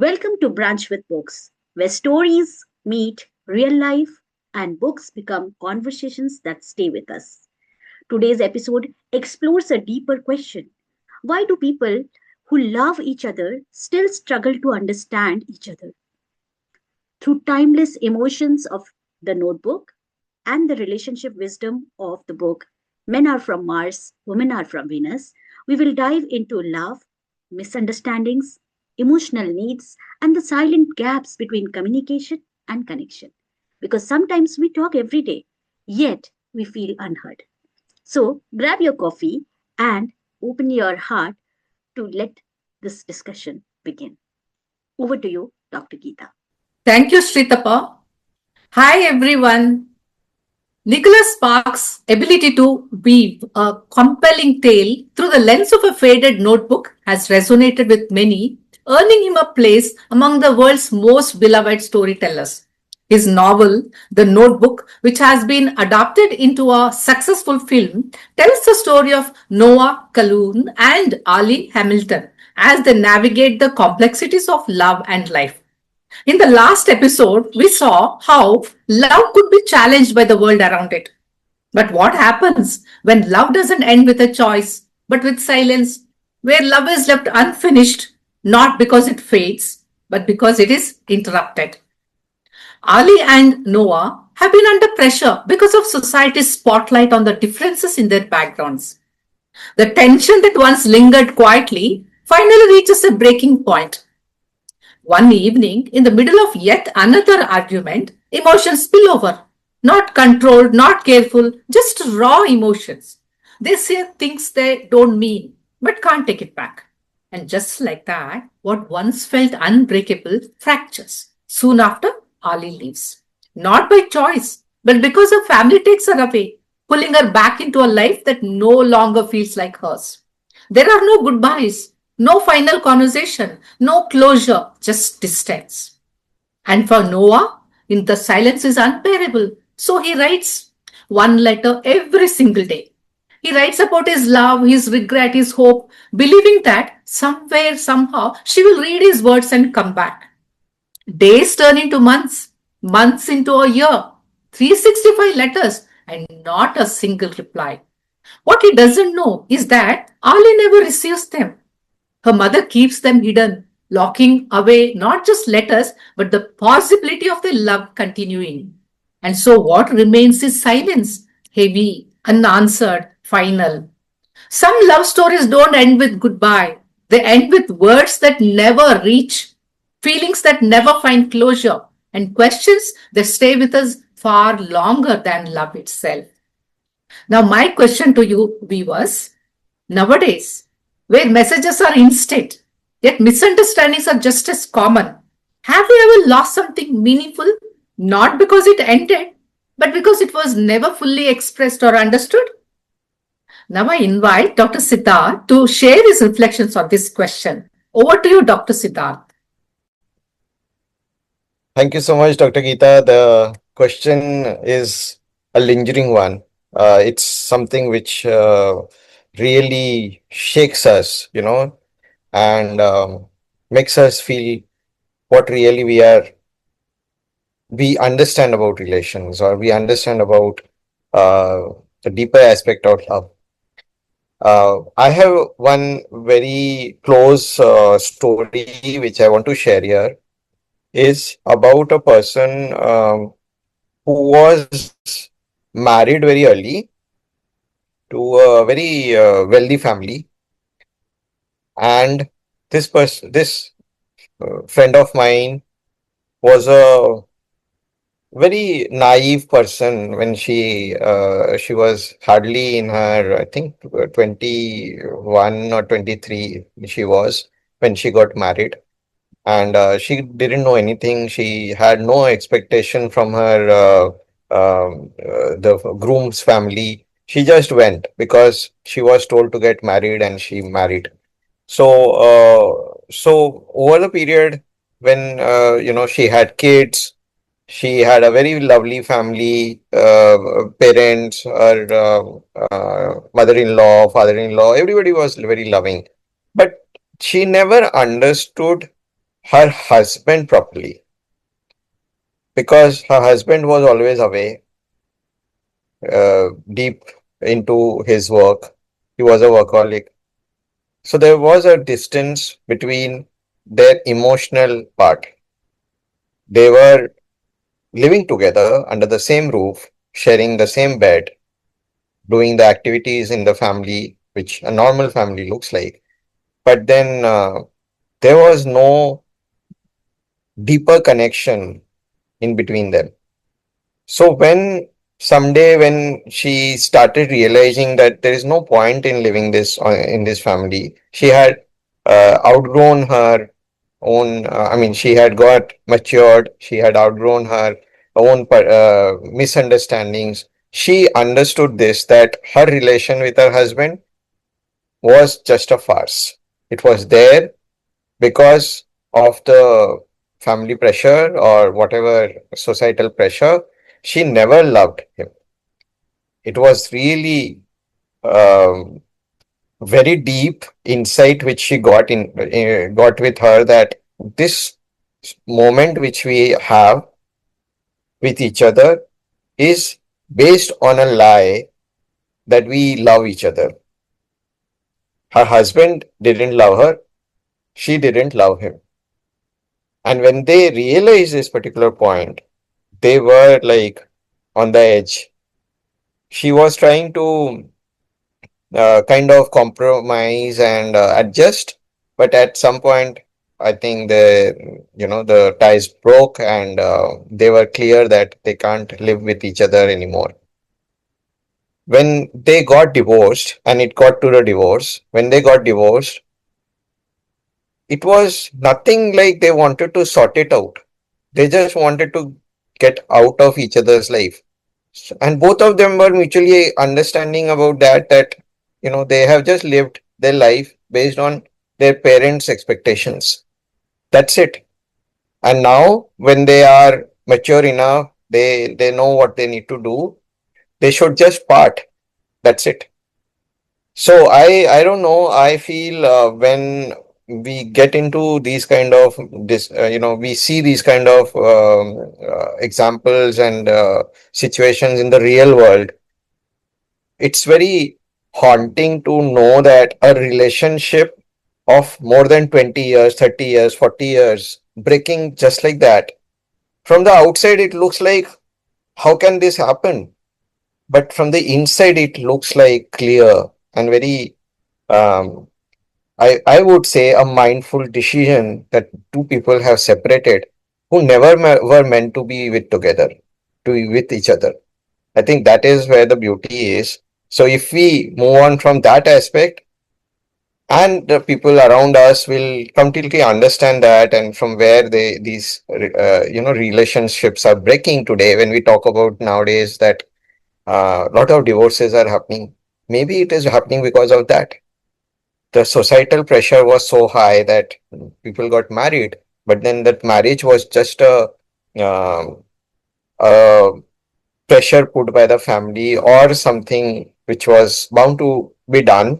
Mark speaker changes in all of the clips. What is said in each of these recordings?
Speaker 1: Welcome to Brunch with Books, where stories meet real life and books become conversations that stay with us. Today's episode explores a deeper question. Why do people who love each other still struggle to understand each other? Through timeless emotions of the notebook and the relationship wisdom of the book, Men Are From Mars, Women Are From Venus, we will dive into love, misunderstandings, emotional needs, and the silent gaps between communication and connection. Because sometimes we talk every day, yet we feel unheard. So grab your coffee and open your heart to let this discussion begin. Over to you, Dr. Geeta.
Speaker 2: Thank you, Sritapa. Hi, everyone. Nicholas Sparks' ability to weave a compelling tale through the lens of a faded notebook has resonated with many, earning him a place among the world's most beloved storytellers. His novel, The Notebook, which has been adapted into a successful film, tells the story of Noah Calhoun and Ali Hamilton as they navigate the complexities of love and life. In the last episode, we saw how love could be challenged by the world around it. But what happens when love doesn't end with a choice, but with silence, where love is left unfinished, not because it fades, but because it is interrupted? Ali and Noah have been under pressure because of society's spotlight on the differences in their backgrounds. The tension that once lingered quietly finally reaches a breaking point. One evening, in the middle of yet another argument, emotions spill over. Not controlled, not careful, just raw emotions. They say things they don't mean, but can't take it back. And just like that, what once felt unbreakable fractures. Soon after, Ali leaves. Not by choice, but because her family takes her away, pulling her back into a life that no longer feels like hers. There are no goodbyes, no final conversation, no closure, just distance. And for Noah, in the silence is unbearable. So he writes one letter every single day. He writes about his love, his regret, his hope, believing that somewhere, somehow, she will read his words and come back. Days turn into months, months into a year, 365 letters, and not a single reply. What he doesn't know is that Ali never receives them. Her mother keeps them hidden, locking away not just letters, but the possibility of the love continuing. And so what remains is silence, heavy, unanswered, final. Some love stories don't end with goodbye. They end with words that never reach, feelings that never find closure, and questions that stay with us far longer than love itself. Now, my question to you, viewers, nowadays, where messages are instant, yet misunderstandings are just as common, have you ever lost something meaningful? Not because it ended, but because it was never fully expressed or understood? Now I invite Dr. Siddharth to share his reflections on this question. Over to you, Dr. Siddharth.
Speaker 3: Thank you so much, Dr. Geeta. The question is a lingering one. It's something which really shakes us, and makes us feel what really we understand about relations, or we understand about uh, the deeper aspect of love. I have one very close story which I want to share here. Is about a person who was married very early to a very wealthy family, and this friend of mine was a very naive person when she was hardly in her, I think, 21 or 23 she was when she got married. And she didn't know anything. She had no expectation from her the groom's family. She just went because she was told to get married, and she married. So over the period when she had kids, she had a very lovely family, parents, her mother-in-law, father-in-law. Everybody was very loving, but she never understood her husband properly, because her husband was always away, deep into his work. He was a workaholic. So there was a distance between their emotional part. They were living together under the same roof, sharing the same bed, doing the activities in the family, which a normal family looks like. But then there was no deeper connection in between them. So when someday when she started realizing that there is no point in living this in this family, she had outgrown her own. I mean, she had got matured. She had outgrown her own misunderstandings. She understood this, that her relation with her husband was just a farce. It was there because of the family pressure or whatever societal pressure. She never loved him. It was really um, very deep insight which she got with her, that this moment which we have with each other is based on a lie that we love each other. Her husband didn't love her, she didn't love him. And when they realized this particular point, they were like on the edge. She was trying to kind of compromise and adjust, but at some point, I think the ties broke, and they were clear that they can't live with each other anymore. When they got divorced, and it got to the divorce, when they got divorced, it was nothing like they wanted to sort it out. They just wanted to get out of each other's life. And both of them were mutually understanding about that they have just lived their life based on their parents' expectations. That's it. And now when they are mature enough, they know what they need to do. They should just part. That's it. So I don't know. I feel when we get into these kind of we see these kind of examples and situations in the real world. It's very haunting to know that a relationship of more than 20 years, 30 years, 40 years breaking just like that. From the outside, it looks like, how can this happen? But from the inside, it looks like clear and very um, I would say a mindful decision that two people have separated who never were meant to be with together, to be with each other. I think that is where the beauty is. So if we move on from that aspect, and the people around us will completely understand that, and from where these relationships are breaking today, when we talk about nowadays that a lot of divorces are happening, maybe it is happening because of that. The societal pressure was so high that people got married, but then that marriage was just um, a pressure put by the family or something which was bound to be done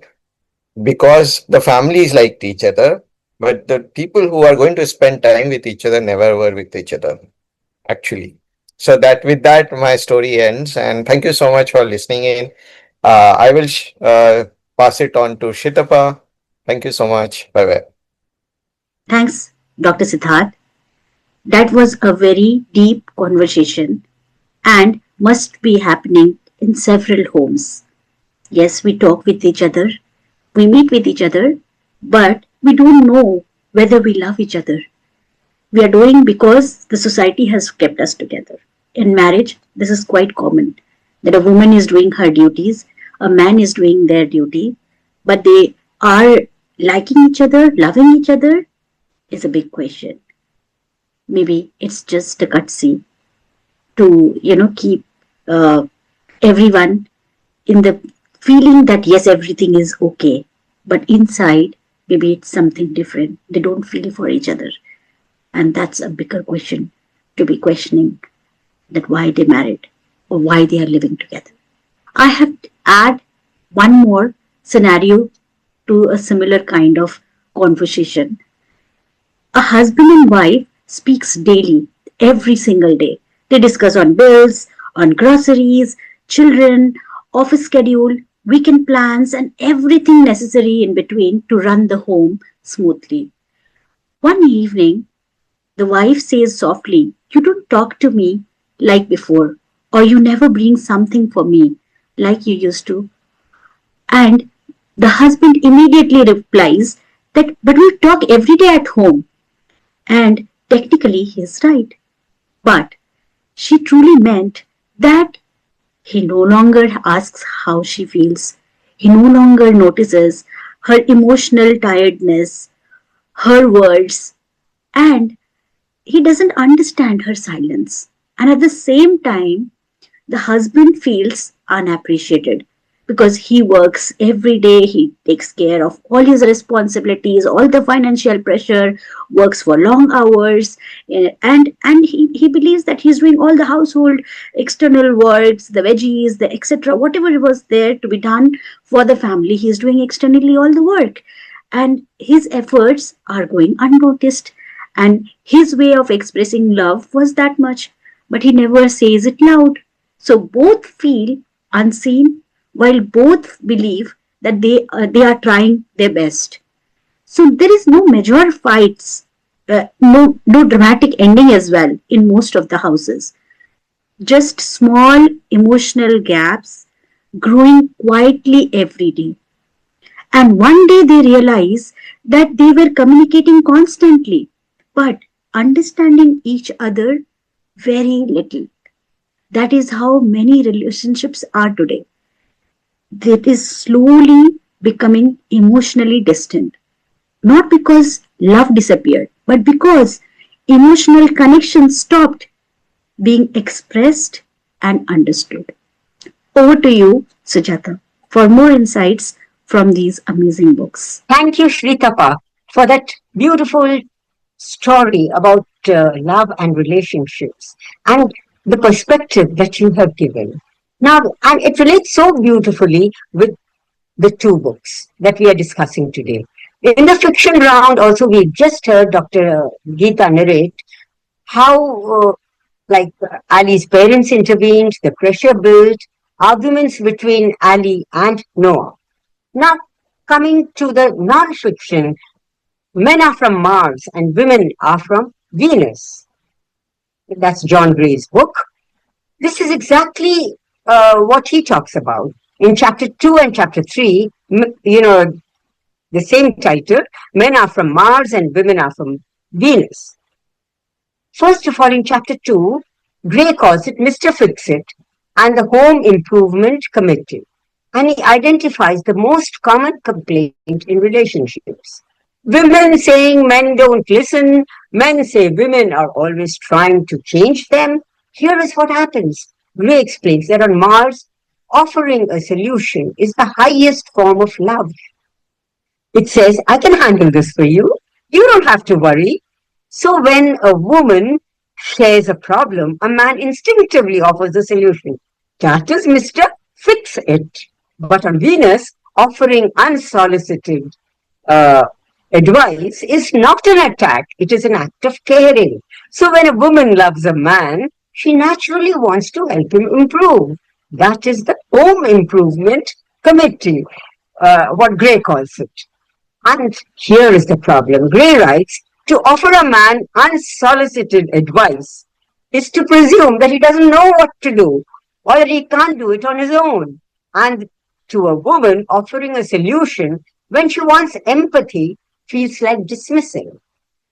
Speaker 3: because the families liked each other, but the people who are going to spend time with each other never were with each other, actually. So that with that, my story ends. And thank you so much for listening in. I will pass it on to Shitapa. Thank you so much. Bye bye.
Speaker 1: Thanks, Dr. Siddharth. That was a very deep conversation and must be happening in several homes. Yes, we talk with each other, we meet with each other, but we don't know whether we love each other. We are doing because the society has kept us together. In marriage, this is quite common that a woman is doing her duties, a man is doing their duty, but they are liking each other, loving each other is a big question. Maybe it's just a cutscene to, keep uh, everyone in the feeling that yes, everything is okay, but inside, maybe it's something different. They don't feel for each other. And that's a bigger question to be questioning, that why they married or why they are living together. I have to add one more scenario to a similar kind of conversation. A husband and wife speaks daily, every single day. They discuss on bills, on groceries, children, office schedule, weekend plans, and everything necessary in between to run the home smoothly. One evening, the wife says softly, "You don't talk to me like before, or you never bring something for me like you used to." And the husband immediately replies that, "But we talk every day at home." And technically, he is right. But she truly meant that he no longer asks how she feels. He no longer notices her emotional tiredness, her words, and he doesn't understand her silence. And at the same time, the husband feels unappreciated because he works every day, he takes care of all his responsibilities, all the financial pressure, works for long hours, and he believes that he's doing all the household external works, the veggies, the etc., whatever was there to be done for the family, he's doing externally all the work, and his efforts are going unnoticed, and his way of expressing love was that much, but he never says it loud. So both feel unseen while both believe that they are trying their best. So there is no major fights, no dramatic ending as well in most of the houses. Just small emotional gaps growing quietly every day. And one day they realize that they were communicating constantly, but understanding each other very little. That is how many relationships are today. It is slowly becoming emotionally distant. Not because love disappeared, but because emotional connection stopped being expressed and understood. Over to you, Sujata, for more insights from these amazing books.
Speaker 4: Thank you, Shritapa, for that beautiful story about love and relationships and the perspective that you have given. Now, and it relates so beautifully with the two books that we are discussing today. In the fiction round, also, we just heard Dr. Geeta narrate how, Ali's parents intervened, the pressure built, arguments between Ali and Noah. Now, coming to the non-fiction, men are from Mars and women are from Venus. That's John Gray's book. This is exactly what he talks about. In chapter 2 and chapter 3, the same title, men are from Mars and women are from Venus. First of all, in chapter 2, Gray calls it Mr. Fix-It and the Home Improvement Committee. And he identifies the most common complaint in relationships. Women saying men don't listen, men say women are always trying to change them. Here is what happens. Gray explains that on Mars, offering a solution is the highest form of love. It says, I can handle this for you. You don't have to worry. So when a woman shares a problem, a man instinctively offers a solution. That is Mr. Fix It. But on Venus, offering unsolicited uh, advice is not an attack, it is an act of caring. So when a woman loves a man, she naturally wants to help him improve. That is the Home Improvement Committee, what Gray calls it. And here is the problem. Gray writes, to offer a man unsolicited advice is to presume that he doesn't know what to do or that he can't do it on his own. And to a woman, offering a solution when she wants empathy feels like dismissal.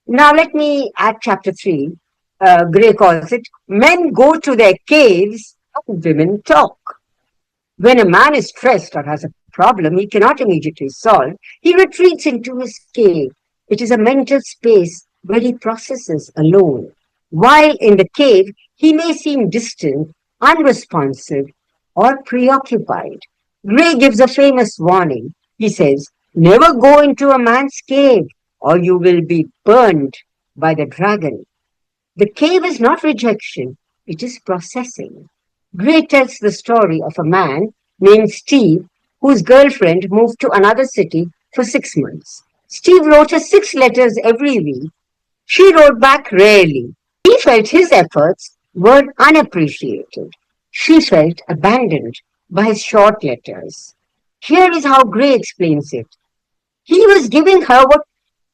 Speaker 4: Now let me add chapter 3. Gray calls it, men go to their caves and women talk. When a man is stressed or has a problem he cannot immediately solve, he retreats into his cave. It is a mental space where he processes alone. While in the cave, he may seem distant, unresponsive, or preoccupied. Gray gives a famous warning. He says, never go into a man's cave or you will be burned by the dragon. The cave is not rejection, it is processing. Gray tells the story of a man named Steve whose girlfriend moved to another city for 6 months. Steve wrote her 6 letters every week She wrote back rarely. He felt his efforts were unappreciated. She felt abandoned by his short letters. Here is how Gray explains it. He was giving her what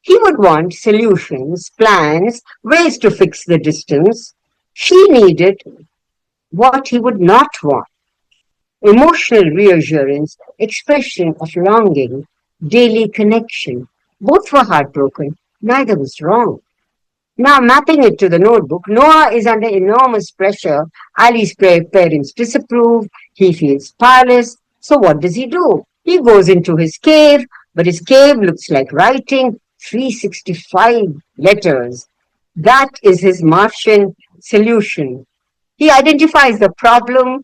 Speaker 4: he would want: solutions, plans, ways to fix the distance. She needed what he would not want: emotional reassurance, expression of longing, daily connection. Both were heartbroken. Neither was wrong. Now, mapping it to the notebook, Noah is under enormous pressure. Ali's parents disapprove. He feels powerless. So, what does he do? He goes into his cave, but his cave looks like writing 365 letters. That is his Martian solution. He identifies the problem: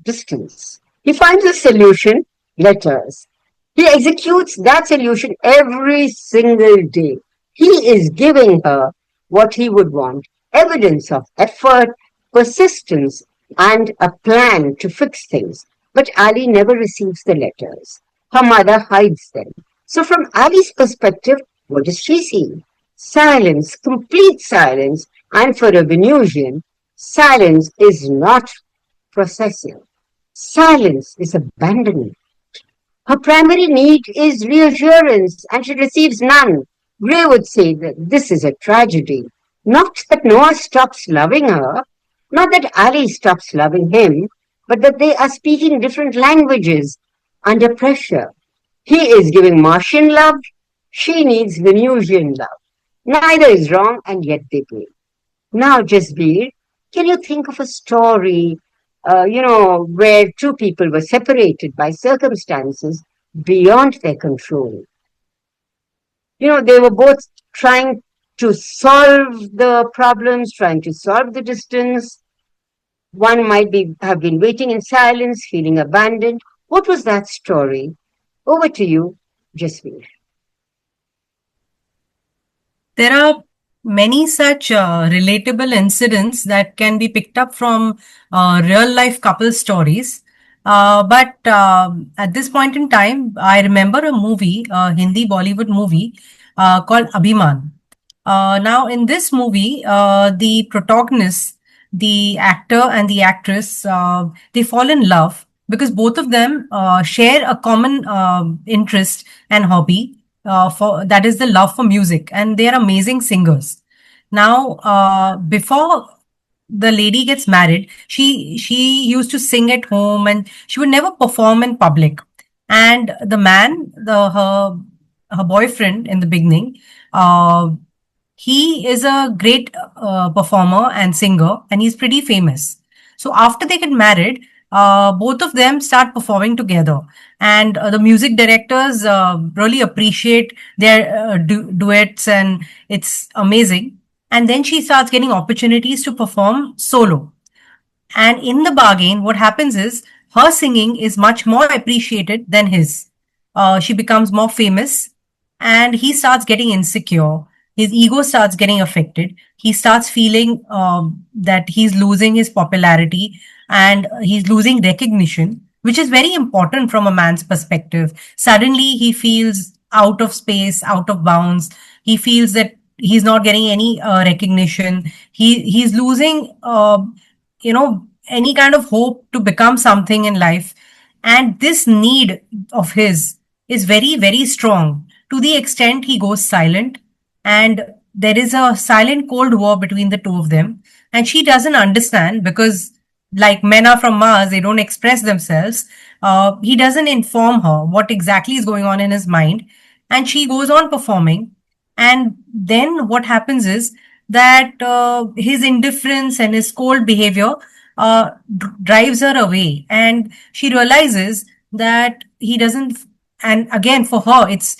Speaker 4: distance. He finds a solution: letters. He executes that solution every single day. He is giving her what he would want: evidence of effort, persistence, and a plan to fix things. But Ali never receives the letters. Her mother hides them. So, from Ali's perspective, what does she see? Silence, complete silence. And for a Venusian, silence is not processing. Silence is abandonment. Her primary need is reassurance, and she receives none. Gray would say that this is a tragedy. Not that Noah stops loving her, not that Ali stops loving him, but that they are speaking different languages under pressure. He is giving Martian love, she needs Venusian love. Neither is wrong, and yet they break. Now, Jasbir, can you think of a story, where two people were separated by circumstances beyond their control? They were both trying to solve the problems, trying to solve the distance. One might have been waiting in silence, feeling abandoned. What was that story? Over to you, Jasveer.
Speaker 5: There are many such relatable incidents that can be picked up from real life couple stories. But at this point in time, I remember a movie, a Hindi Bollywood movie called Abhiman. Now, in this movie, the protagonist, the actor and the actress, they fall in love because both of them share a common interest and hobby. For that is the love for music, and they are amazing singers. Now, before the lady gets married, she used to sing at home, and she would never perform in public. And the man, her boyfriend in the beginning, he is a great performer and singer, and he's pretty famous. So after they get married, both of them start performing together, and the music directors really appreciate their duets, and it's amazing. And then she starts getting opportunities to perform solo. And in the bargain, what happens is her singing is much more appreciated than his. She becomes more famous, and he starts getting insecure. His ego starts getting affected. He starts feeling that he's losing his popularity, and he's losing recognition, which is very important from a man's perspective. Suddenly, he feels out of space, out of bounds. He feels that he's not getting any recognition. He's losing, any kind of hope to become something in life. And this need of his is very, very strong, to the extent he goes silent, and there is a silent cold war between the two of them. And she doesn't understand because, like men are from Mars, they don't express themselves. He doesn't inform her what exactly is going on in his mind, and she goes on performing. And then what happens is that his indifference and his cold behavior drives her away, and she realizes that he doesn't. And again, for her, it's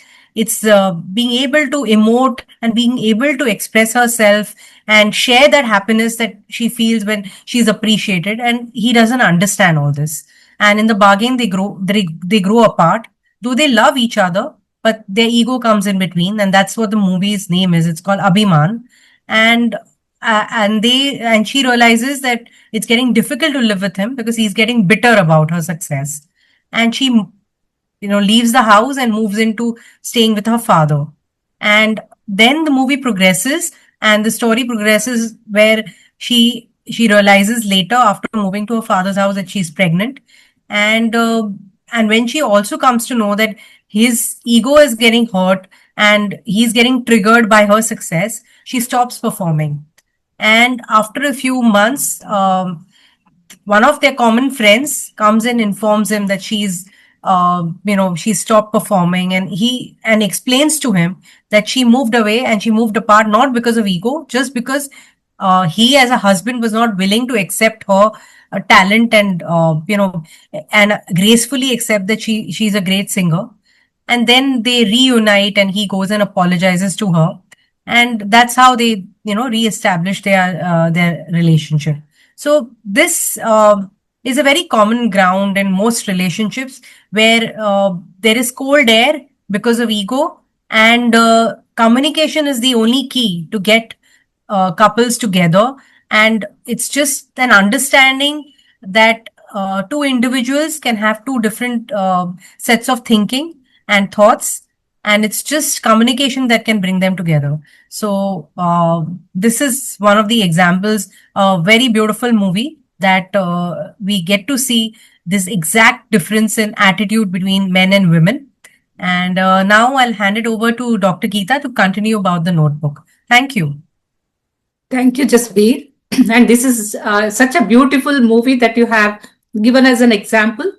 Speaker 5: being able to emote and being able to express herself and share that happiness that she feels when she's appreciated, and he doesn't understand all this. And in the bargain, they grow apart. Do they love each other? But their ego comes in between, and that's what the movie's name is. It's called Abhiman. And and she realizes that it's getting difficult to live with him because he's getting bitter about her success. And she leaves the house and moves into staying with her father. And then the movie progresses And the story progresses where she realizes later, after moving to her father's house, that she's pregnant. And uh, and when she also comes to know that his ego is getting hurt and he's getting triggered by her success, she stops performing. And after a few months, one of their common friends comes and informs him that she's stopped performing, and he and explains to him that she moved away and she moved apart not because of ego, just because he as a husband was not willing to accept her talent, and gracefully accept that she's a great singer. And then they reunite and he goes and apologizes to her, and that's how they reestablish their relationship. So this is a very common ground in most relationships, where there is cold air because of ego, and communication is the only key to get couples together. And it's just an understanding that two individuals can have two different sets of thinking and thoughts, and it's just communication that can bring them together. So this is one of the examples, a very beautiful movie that we get to see this exact difference in attitude between men and women. And now I'll hand it over to Dr. Geeta to continue about the notebook. Thank you.
Speaker 2: Thank you, Jasveer. And this is such a beautiful movie that you have given as an example.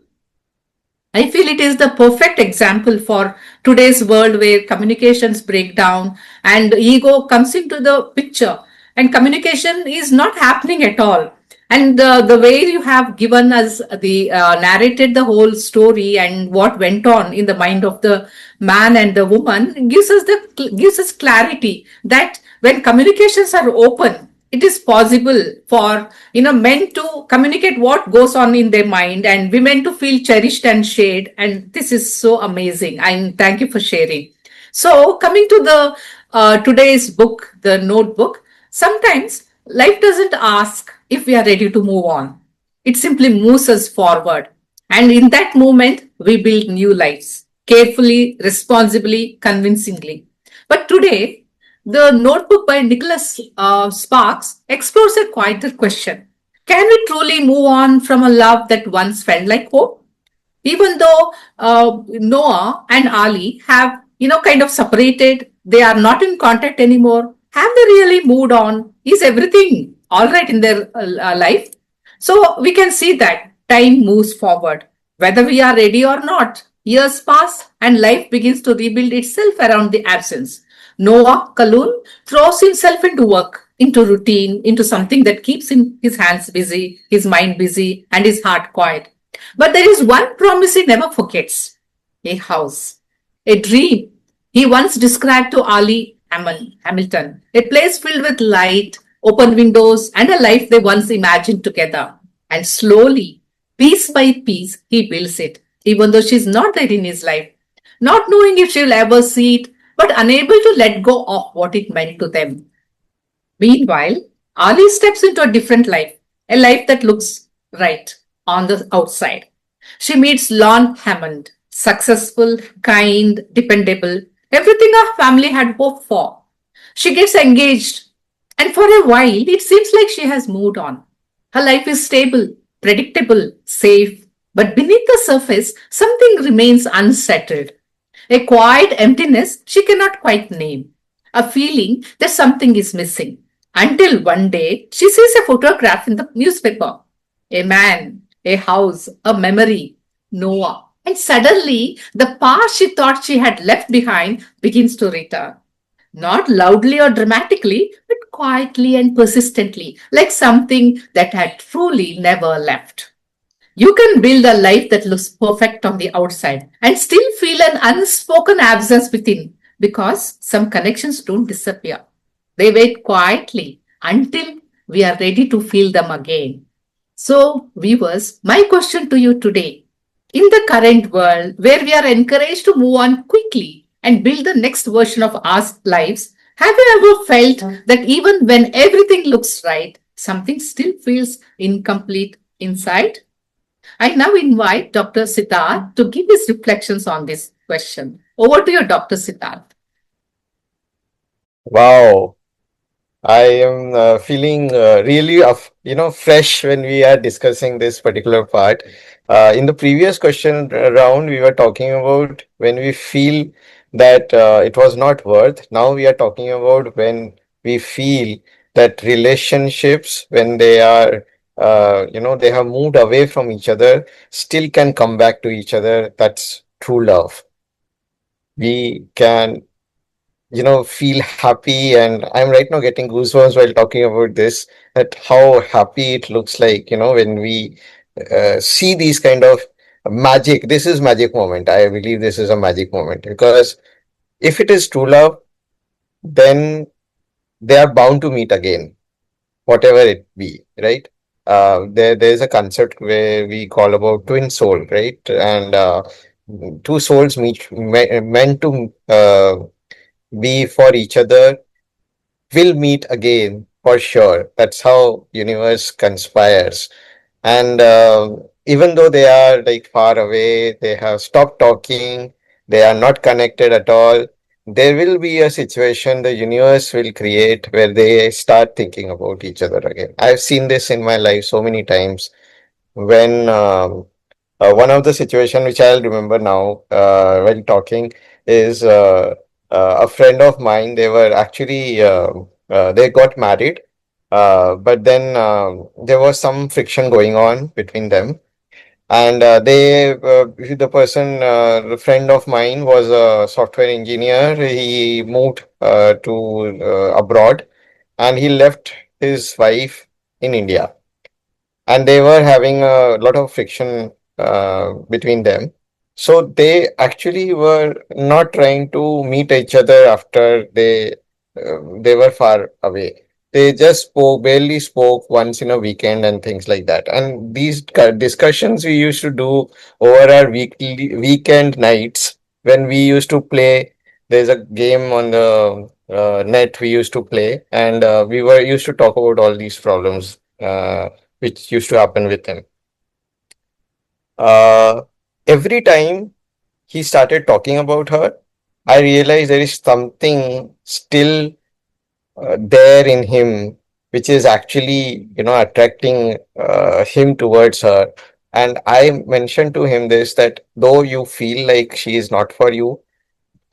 Speaker 2: I feel it is the perfect example for today's world where communications break down and ego comes into the picture, and communication is not happening at all. And the way you have given us the narrated the whole story and what went on in the mind of the man and the woman gives us clarity that when communications are open, it is possible for men to communicate what goes on in their mind and women to feel cherished and shared. And this is so amazing, and thank you for sharing. So coming to the today's book, the notebook, sometimes life doesn't ask if we are ready to move on. It simply moves us forward, and in that moment we build new lives carefully, responsibly, convincingly. But today, the notebook by Nicholas Sparks explores a quieter question. Can we truly move on from a love that once felt like hope? Even though Noah and Ali have, kind of separated, they are not in contact anymore. Have they really moved on? Is everything all right in their life? So we can see that time moves forward. Whether we are ready or not, years pass and life begins to rebuild itself around the absence. Noah Kalun throws himself into work, into routine, into something that keeps his hands busy, his mind busy, and his heart quiet. But there is one promise he never forgets: a house, a dream he once described to Ali Hamilton, a place filled with light, open windows, and a life they once imagined together. And slowly, piece by piece, he builds it, even though she's not there in his life, not knowing if she'll ever see it, but unable to let go of what it meant to them. Meanwhile, Ali steps into a different life, a life that looks right on the outside. She meets Lon Hammond, successful, kind, dependable, everything her family had hoped for. She gets engaged, and for a while, it seems like she has moved on. Her life is stable, predictable, safe, but beneath the surface, something remains unsettled. A quiet emptiness she cannot quite name. A feeling that something is missing. Until one day, she sees a photograph in the newspaper. A man, a house, a memory, Noah. And suddenly, the past she thought she had left behind begins to return. Not loudly or dramatically, but quietly and persistently, like something that had truly never left. You can build a life that looks perfect on the outside and still feel an unspoken absence within, because some connections don't disappear. They wait quietly until we are ready to feel them again. So, viewers, my question to you today: in the current world where we are encouraged to move on quickly and build the next version of our lives, have you ever felt that even when everything looks right, something still feels incomplete inside? I now invite Dr. Siddharth to give his reflections on this question. Over to you, Dr. Siddharth.
Speaker 3: Wow. I am feeling really fresh when we are discussing this particular part. In the previous question round, we were talking about when we feel that it was not worth. Now we are talking about when we feel that relationships, when they are, they have moved away from each other, still can come back to each other. That's true love. We can feel happy, and I'm right now getting goosebumps while talking about this, that how happy it looks like, when we see these kind of magic. This is magic moment. I believe this is a magic moment, because if it is true love, then they are bound to meet again, whatever it be, right? There's a concept where we call about twin soul, right? And two souls meant to be for each other, will meet again for sure. That's how universe conspires. And even though they are like far away, they have stopped talking, they are not connected at all, there will be a situation the universe will create where they start thinking about each other again. I've seen this in my life so many times. When one of the situation which I'll remember now while talking is a friend of mine. They were actually they got married, but then there was some friction going on between them, and the person, the friend of mine, was a software engineer. He moved to abroad, and he left his wife in India, and they were having a lot of friction between them. So they actually were not trying to meet each other after they were far away. They just barely spoke once in a weekend and things like that. And these discussions we used to do over our weekend nights when we used to play. There's a game on the net we used to play, and we were used to talk about all these problems which used to happen with him. Uh, every time he started talking about her, I realized there is something still there in him, which is actually, attracting him towards her. And I mentioned to him this, that though you feel like she is not for you,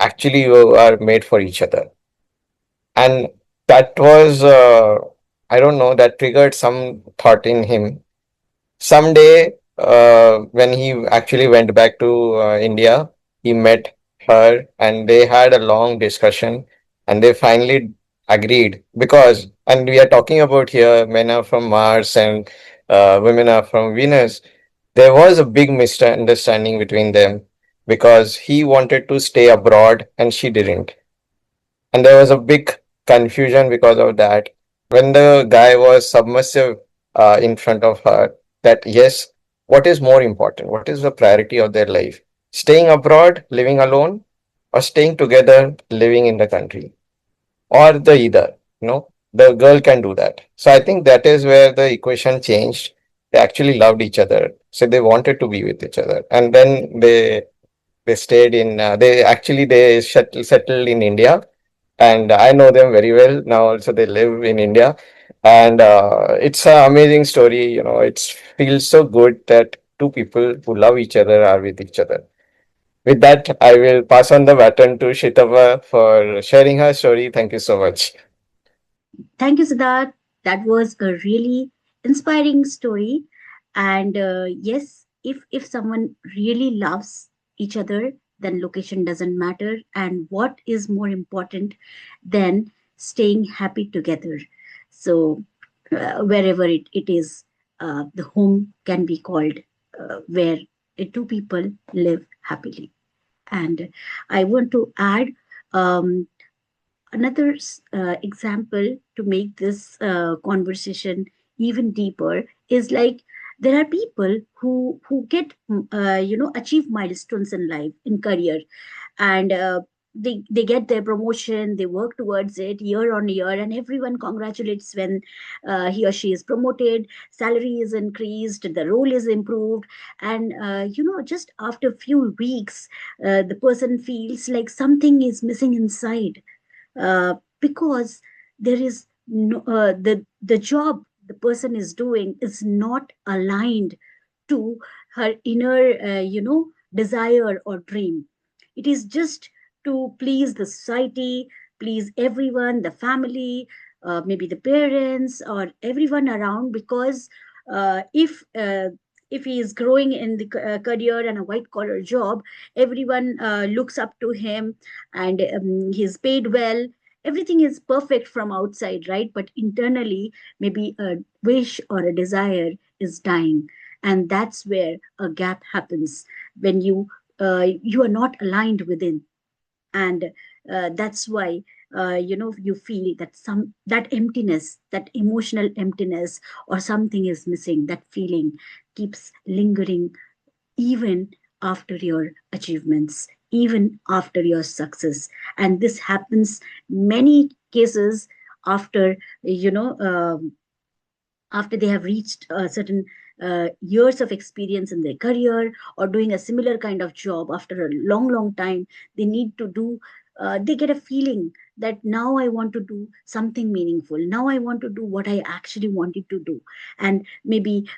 Speaker 3: actually you are made for each other. And that was, I don't know, that triggered some thought in him. Someday, when he actually went back to India, he met her and they had a long discussion, and they finally agreed. Because, and we are talking about here, men are from Mars and women are from Venus. There was a big misunderstanding between them because he wanted to stay abroad and she didn't. And there was a big confusion because of that. When the guy was submissive in front of her, that yes, what is more important? What is the priority of their life? Staying abroad, living alone, or staying together, living in the country? Or the either, the girl can do that. So I think that is where the equation changed. They actually loved each other. So they wanted to be with each other. And then they stayed in, they settled in India, and I know them very well now. Also, they live in India, and it's an amazing story. It feels so good that two people who love each other are with each other. With that, I will pass on the baton to Shitava for sharing her story. Thank you so much.
Speaker 1: Thank you, Siddharth. That was a really inspiring story. And yes, if someone really loves each other, then location doesn't matter. And what is more important than staying happy together? So wherever it is, the home can be called where two people live happily. And I want to add um, another example to make this conversation even deeper is like there are people who get achieve milestones in life, in career, and they get their promotion, they work towards it year on year, and everyone congratulates when he or she is promoted, salary is increased, the role is improved, and just after a few weeks the person feels like something is missing inside, because there is no, the job the person is doing is not aligned to her inner desire or dream. It is just to please the society, please everyone, the family, maybe the parents or everyone around, because if he is growing in the career and a white collar job, everyone looks up to him, and he's paid well, everything is perfect from outside, right? But internally, maybe a wish or a desire is dying, and that's where a gap happens, when you are not aligned within. And that's why you feel that some that emptiness, that emotional emptiness, or something is missing. That feeling keeps lingering even after your achievements, even after your success. And this happens many cases after after they have reached certain years of experience in their career, or doing a similar kind of job after a long long time. They need to do they get a feeling that now I want to do something meaningful, now I want to do what I actually wanted to do. And maybe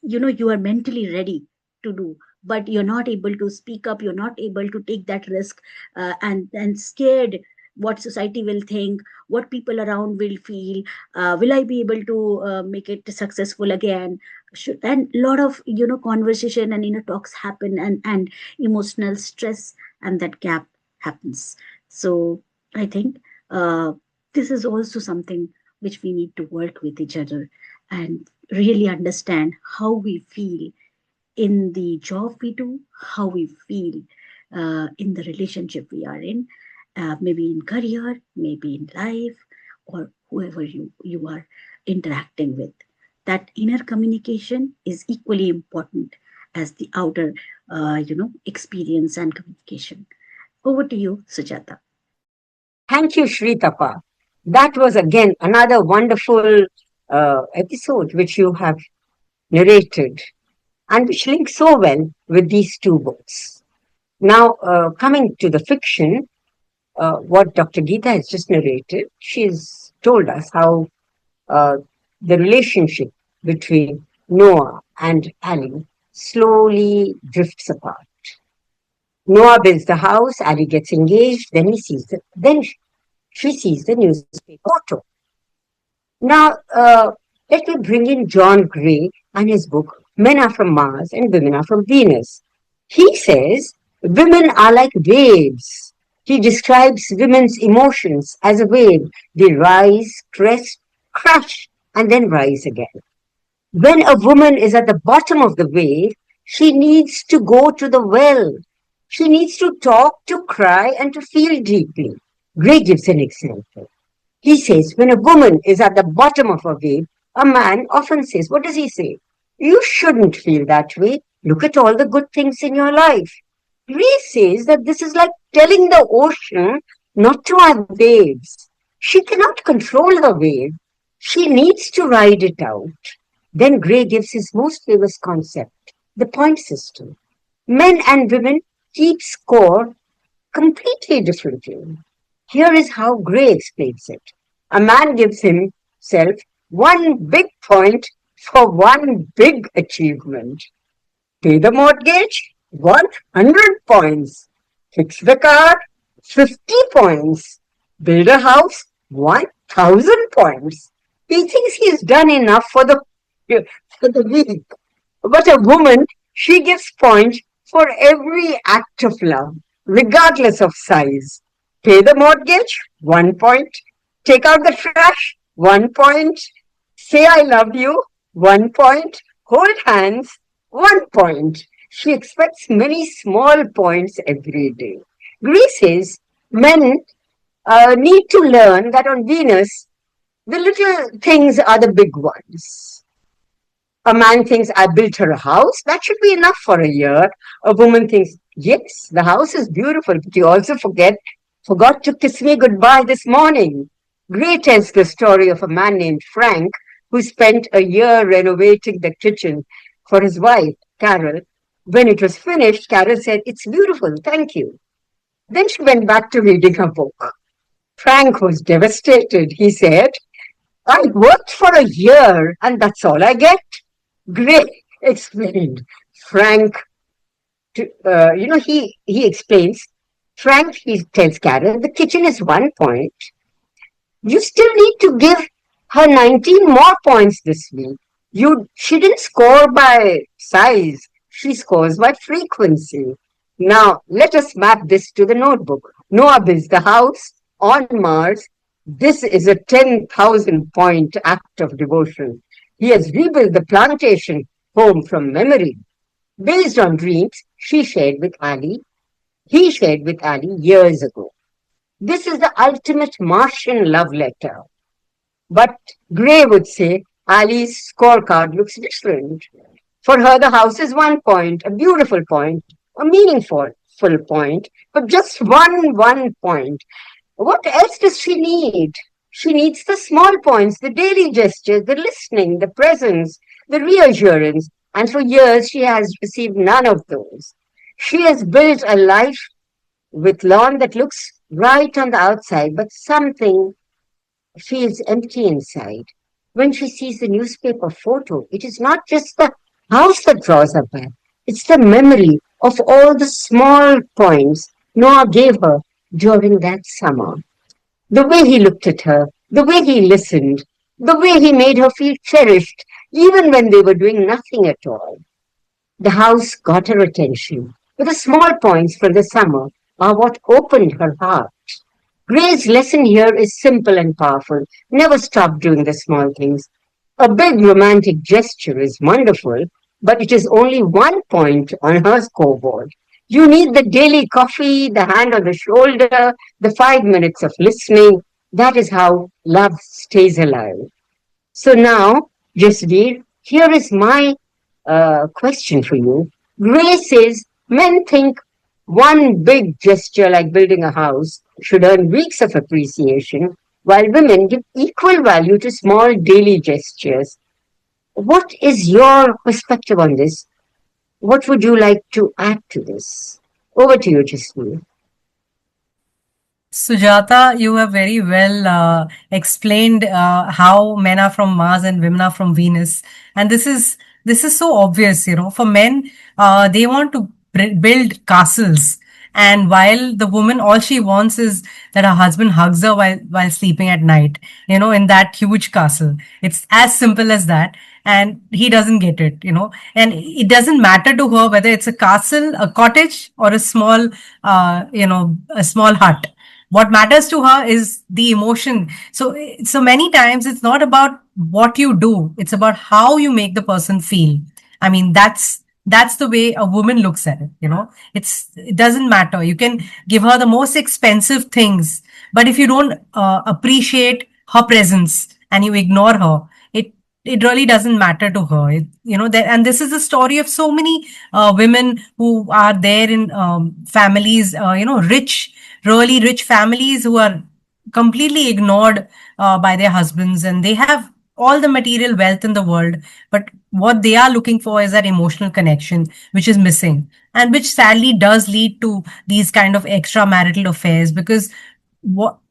Speaker 1: you are mentally ready to do, but you're not able to speak up, you're not able to take that risk, and scared what society will think, what people around will feel, will I be able to make it successful again. And a lot of conversation and inner talks happen, and emotional stress, and that gap happens. So I think this is also something which we need to work with each other, and really understand how we feel in the job we do, how we feel in the relationship we are in, maybe in career, maybe in life, or whoever you are interacting with. That inner communication is equally important as the outer, experience and communication. Over to you, Sujata.
Speaker 4: Thank you, Shri Tapa. That was again another wonderful episode which you have narrated and which links so well with these two books. Now, coming to the fiction, what Dr. Geeta has just narrated, she's told us how uh, the relationship between Noah and Ali slowly drifts apart. Noah builds the house, Ali gets engaged, then she sees the newspaper photo. Now, let me bring in John Gray and his book, Men Are From Mars and Women Are From Venus. He says women are like waves. He describes women's emotions as a wave. They rise, crest, crash, and then rise again. When a woman is at the bottom of the wave, she needs to go to the well. She needs to talk, to cry, and to feel deeply. Gray gives an example. He says, when a woman is at the bottom of a wave, a man often says, what does he say? You shouldn't feel that way. Look at all the good things in your life. Gray says that this is like telling the ocean not to have waves. She cannot control the wave. She needs to ride it out. Then Gray gives his most famous concept, the point system. Men and women keep score completely differently. Here is how Gray explains it. A man gives himself one big point for one big achievement. Pay the mortgage, 100 points. Fix the car, 50 points. Build a house, 1,000 points. He thinks he's done enough for the week. But a woman, she gives points for every act of love, regardless of size. Pay the mortgage, 1 point. Take out the trash, 1 point. Say I love you, 1 point. Hold hands, 1 point. She expects many small points every day. Greece says men need to learn that on Venus, the little things are the big ones. A man thinks, I built her a house. That should be enough for a year. A woman thinks, yes, the house is beautiful, but you also forgot to kiss me goodbye this morning. Gray tells the story of a man named Frank who spent a year renovating the kitchen for his wife, Carol. When it was finished, Carol said, it's beautiful, thank you. Then she went back to reading her book. Frank was devastated. He said, I worked for a year and that's all I get. Great, explained. Frank, he explains, Frank, he tells Karen, the kitchen is 1 point. You still need to give her 19 more points this week. She didn't score by size. She scores by frequency. Now, let us map this to the notebook. Noah builds the house on Mars. This is a 10,000 point act of devotion. He has rebuilt the plantation home from memory. Based on dreams he shared with Ali years ago. This is the ultimate Martian love letter. But Gray would say Ali's scorecard looks different. For her, the house is 1 point, a beautiful point, a meaningful full point, but just one point. What else does she need? She needs the small points, the daily gestures, the listening, the presence, the reassurance. And for years, she has received none of those. She has built a life with lawn that looks right on the outside, but something feels empty inside. When she sees the newspaper photo, it is not just the house that draws her back, it's the memory of all the small points Noah gave her during that summer. The way he looked at her, the way he listened, the way he made her feel cherished, even when they were doing nothing at all. The house got her attention, but the small points from the summer are what opened her heart. Gray's lesson here is simple and powerful. Never stop doing the small things. A big romantic gesture is wonderful, but it is only 1 point on her scoreboard. You need the daily coffee, the hand on the shoulder, the 5 minutes of listening. That is how love stays alive. So now, Jasveer, here is my question for you. Gray says men think one big gesture like building a house should earn weeks of appreciation, while women give equal value to small daily gestures. What is your perspective on this? What would you like to add to this? Over to you, Jasmine.
Speaker 5: Sujata, you have very well explained how men are from Mars and women are from Venus, and this is so obvious. For men, they want to build castles, and while the woman, all she wants is that her husband hugs her while sleeping at night. In that huge castle, it's as simple as that. And he doesn't get it, and it doesn't matter to her whether it's a castle, a cottage, or a small, a small hut. What matters to her is the emotion. So many times it's not about what you do, it's about how you make the person feel. I mean, that's the way a woman looks at it. It doesn't matter. You can give her the most expensive things, but if you don't appreciate her presence and you ignore her, it really doesn't matter to her. And this is the story of so many women who are there in families, really rich families who are completely ignored by their husbands, and they have all the material wealth in the world, but what they are looking for is that emotional connection, which is missing, and which sadly does lead to these kind of extramarital affairs, because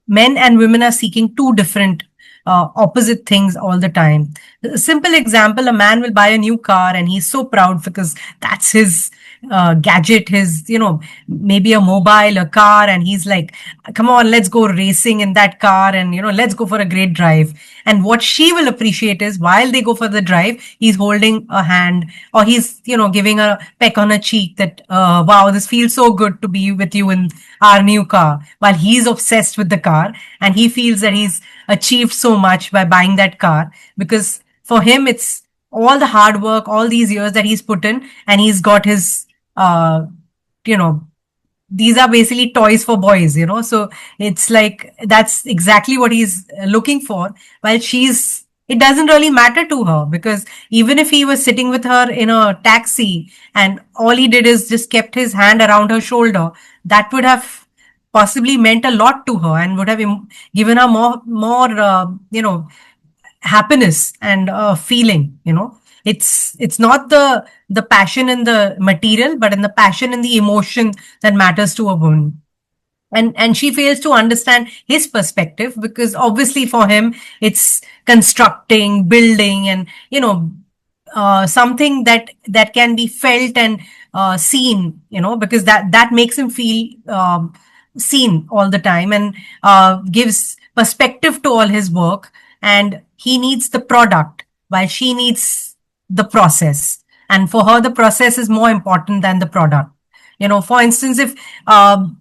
Speaker 5: men and women are seeking two different opposite things all the time. A simple example, a man will buy a new car and he's so proud because that's his gadget, his, maybe a mobile, a car, and he's like, come on, let's go racing in that car, and, let's go for a great drive. And what she will appreciate is while they go for the drive, he's holding a hand, or he's, giving a peck on a cheek that, wow, this feels so good to be with you in our new car, while he's obsessed with the car and he feels that he's achieved so much by buying that car, because for him, it's all the hard work, all these years that he's put in, and he's got his, these are basically toys for boys, so it's like, that's exactly what he's looking for. While it doesn't really matter to her, because even if he was sitting with her in a taxi and all he did is just kept his hand around her shoulder, that would have possibly meant a lot to her and would have given her more happiness and feeling. It's not the passion in the material, but in the passion in the emotion that matters to a woman. And she fails to understand his perspective, because obviously for him, it's constructing, building, and something that can be felt and seen, because that makes him feel seen all the time, and gives perspective to all his work. And he needs the product while she needs the process, and for her the process is more important than the product. For instance, if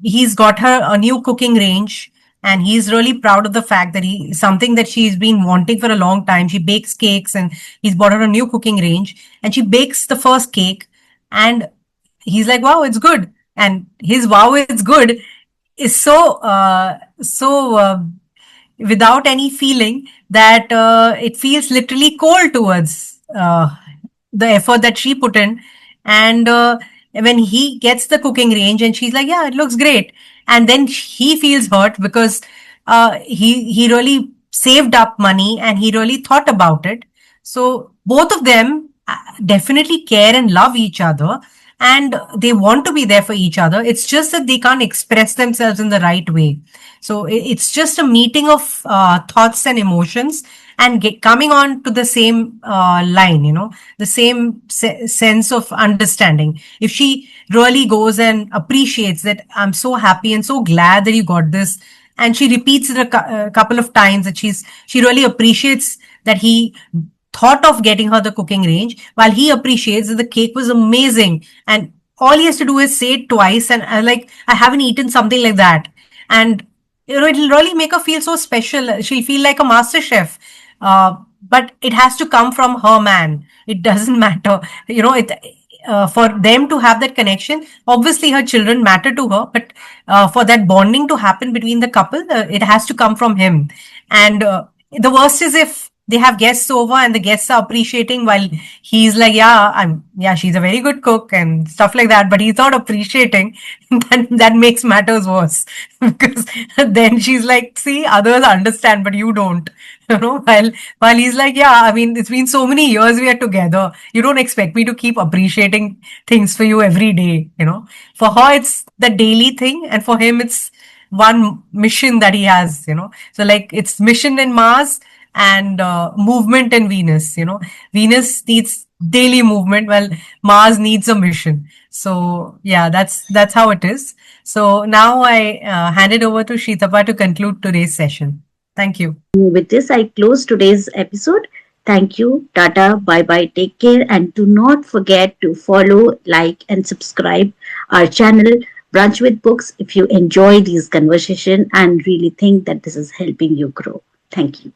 Speaker 5: he's got her a new cooking range, and he's really proud of the fact that something that she's been wanting for a long time. She bakes cakes, and he's bought her a new cooking range, and she bakes the first cake, and he's like, wow, it's good. And his wow, it's good is so without any feeling, that it feels literally cold towards the effort that she put in. And when he gets the cooking range and she's like, yeah, it looks great, and then he feels hurt because he really saved up money and he really thought about it. So both of them definitely care and love each other, and they want to be there for each other. It's just that they can't express themselves in the right way. So it's just a meeting of thoughts and emotions, and coming on to the same line, the same sense of understanding. If she really goes and appreciates that, I'm so happy and so glad that you got this, and she repeats it a couple of times, that she really appreciates that he thought of getting her the cooking range, while he appreciates that the cake was amazing, and all he has to do is say it twice, and I haven't eaten something like that. And it'll really make her feel so special. She'll feel like a master chef. But it has to come from her man. It doesn't matter, for them to have that connection. Obviously, her children matter to her, but for that bonding to happen between the couple, it has to come from him. And the worst is if they have guests over and the guests are appreciating while he's like, yeah, she's a very good cook and stuff like that, but he's not appreciating. That makes matters worse, because then she's like, see, others understand, but you don't. While he's like, yeah, I mean, it's been so many years we are together. You don't expect me to keep appreciating things for you every day. For her, it's the daily thing, and for him, it's one mission that he has. So like, it's mission in Mars and movement in Venus. Venus needs daily movement, while Mars needs a mission. So yeah, that's how it is. So now I hand it over to Shitapa to conclude today's session. Thank you.
Speaker 1: With this, I close today's episode. Thank you. Tata. Bye bye. Take care. And do not forget to follow, like, and subscribe our channel, Brunch with Books, if you enjoy these conversations and really think that this is helping you grow. Thank you.